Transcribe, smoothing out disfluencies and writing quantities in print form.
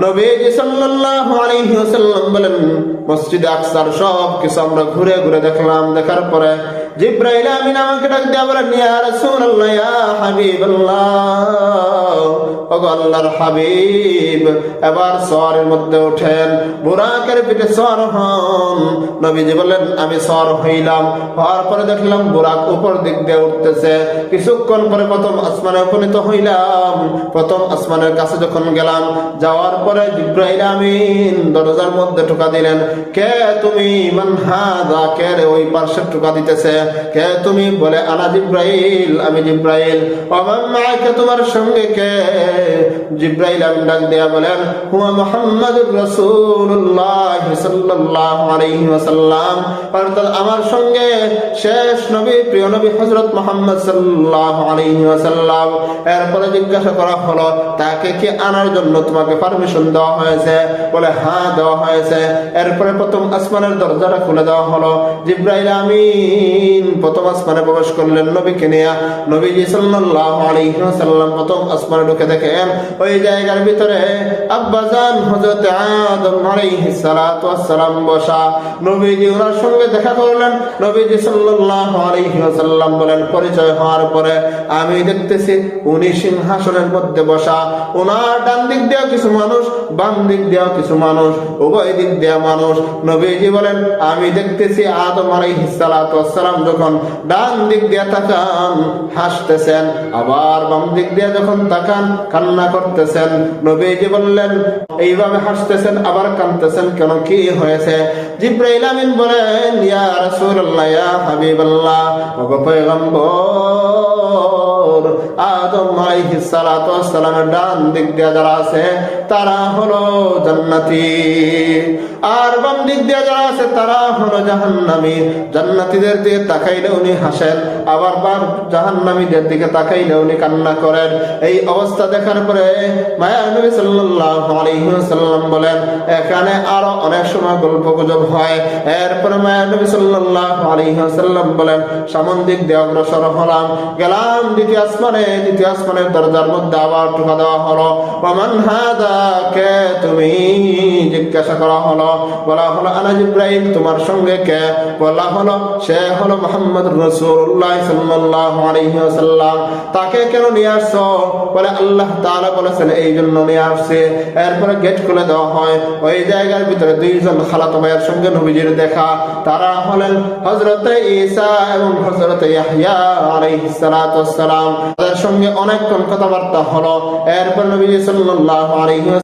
নবীজি সাল্লাল্লাহু আলাইহি ওয়াসাল্লাম বলেন, মসজিদে আকসার সব কিছু আমরা ঘুরে ঘুরে দেখলাম। দেখার পরে জিবরাইল আমিন আমাকে ডাক দিয়ে বলেন, ইয়া রাসূলুল্লাহ, ইয়া হাবিবাল্লাহ, ওগো আল্লাহর হাবিব, এবার সওয়ারের মধ্যে ওঠেন, বুরাকের পিঠে সওয়ার হন। নবীজি বলেন, আমি সওয়ার হইলাম। হওয়ার পরে দেখলাম বুরাক উপর দিক দিয়ে উঠতেছে। কিছুক্ষণ পরে প্রথম আসমানে উপনীত হইলাম। প্রথম আসমানের কাছে যখন গেলাম, যাওয়ার পরে জিবরাইল আমিন দরজার মধ্যে টোকা দিলেন। কে তুমি? মান হাযা, কে রে ওই পার্শ্বে টোকা দিতেছে? কে তুমি? বলে, আনা জিবরাইল, আমি জিবরাইল। ওমান মাআকা, তোমার সঙ্গে কে? জিবরাইল আমিন ডাক দিয়া বলেন, হুয়া মুহাম্মাদুর রাসূলুল্লাহ সাল্লাল্লাহু আলাইহি ওয়াসাল্লাম, অর্থাৎ আমার সঙ্গে শেষ নবী, প্রিয় নবী হযরত মুহাম্মদ সাল্লাল্লাহু আলাইহি ওয়াসাল্লাম। এরপরে জিজ্ঞাসা করা হলো, তাকে কি আনার জন্য তোমাকে পারমিশন দেওয়া হয়েছে? বলে, হ্যাঁ দেওয়া হয়েছে। এরপরে প্রথম আসমানের দরজাটা খুলে দেওয়া হলো। জিবরাইল আমিন প্রথম আসমানে প্রবেশ করলেন নবীকে নিয়ে। নবীজি সাল্লাল্লাহু আলাইহি ওয়াসাল্লাম প্রথম আসমানে ঢুকে দেখেন ওই জায়গার ভিতরে আব্বাজান হযরত আদম আলাইহিস সালাতু ওয়াস সালাম বসা। নবীজি ওনার সঙ্গে দেখা করলেন। নবীজি সাল্লাল্লাহু আলাইহি ওয়াসাল্লাম বলেন, পরিচয় হওয়ার পরে আমি দেখতেছি উনি সিংহাসনের মধ্যে বসা। ওনার ডান দিক দিয়েও কিছু মানুষ, বাম দিক দিয়েও কিছু মানুষ, উভয় দিক দিয়ে মানুষ। নবীজি বলেন, আমি দেখতেছি আদম আলাইহিস সালাতু ওয়াস সালাম যখন ডান দিক দিয়ে তাকান হাসতেছেন, আবার বাম দিক দিয়ে যখন তাকান কান্না করতেছেন। নবীজি বললেন, এইভাবে হাসতেছেন আবার কাঁদতেছেন কেন, কি হয়েছে? জিবরাইল আমিন বলেন, ইয়া রাসূলুল্লাহ, ইয়া হাবিবাল্লাহ, ওগো পয়গম্বর, আদম আলাইহিস সালাতু ওয়াস সালামের ডান দিক দিয়ে যারা আছে তারা হলো জান্নাতি, আর বাম দিক দিয়ে যারা আছে তারা হলো জাহান্নামী। জান্নাতীদের দিকে তাকাইলে উনি হাসেন, আবার জাহান্নামীদের দিকে তাকাইলে উনি কান্না করেন। এই অবস্থা দেখার পরে মায়া নবী সাল্লাল্লাহু আলাইহি ওয়াসাল্লাম বলেন, এখানে আরো অনেক সময় গল্প গুজব হয়। এরপরে মায়া নবী সাল্লাল্লাহু আলাইহি ওয়াসাল্লাম বলেন, সামন দিক দিয়ে অগ্রসর হলাম, গেলাম দ্বিতীয় আসমানে। দ্বিতীয় আসমানের দরজার মধ্যে আবার টোকা দেওয়া হলো। ওমান হাযা, কে তুমি? জিজ্ঞাসা করা হলো। বলা হলো, আনা জিবরাইল, তোমার সঙ্গে কে? বলা হলো, সে হলো মুহাম্মদুর রাসূলুল্লাহ সাল্লাল্লাহু আলাইহি ওয়াসাল্লাম। তাকে কেন নিয়ে আসছো? বলে, আল্লাহ তাআলা বলেছেন এই জন্য নিয়ে আসছে। এরপরে গেট খুলে দেওয়া হয়। ওই জায়গার ভিতরে দুইজন খালাতো ভাইয়ের সঙ্গে নবীজির দেখা। তারা হলেন হযরত ঈসা এবং হযরত ইয়াহইয়া আলাইহিস সালাতু ওয়াস সালাম। তাদের সঙ্গে অনেকক্ষণ কথাবার্তা হলো। এরপর নবীজি সাল্লাল্লাহু আলাইহি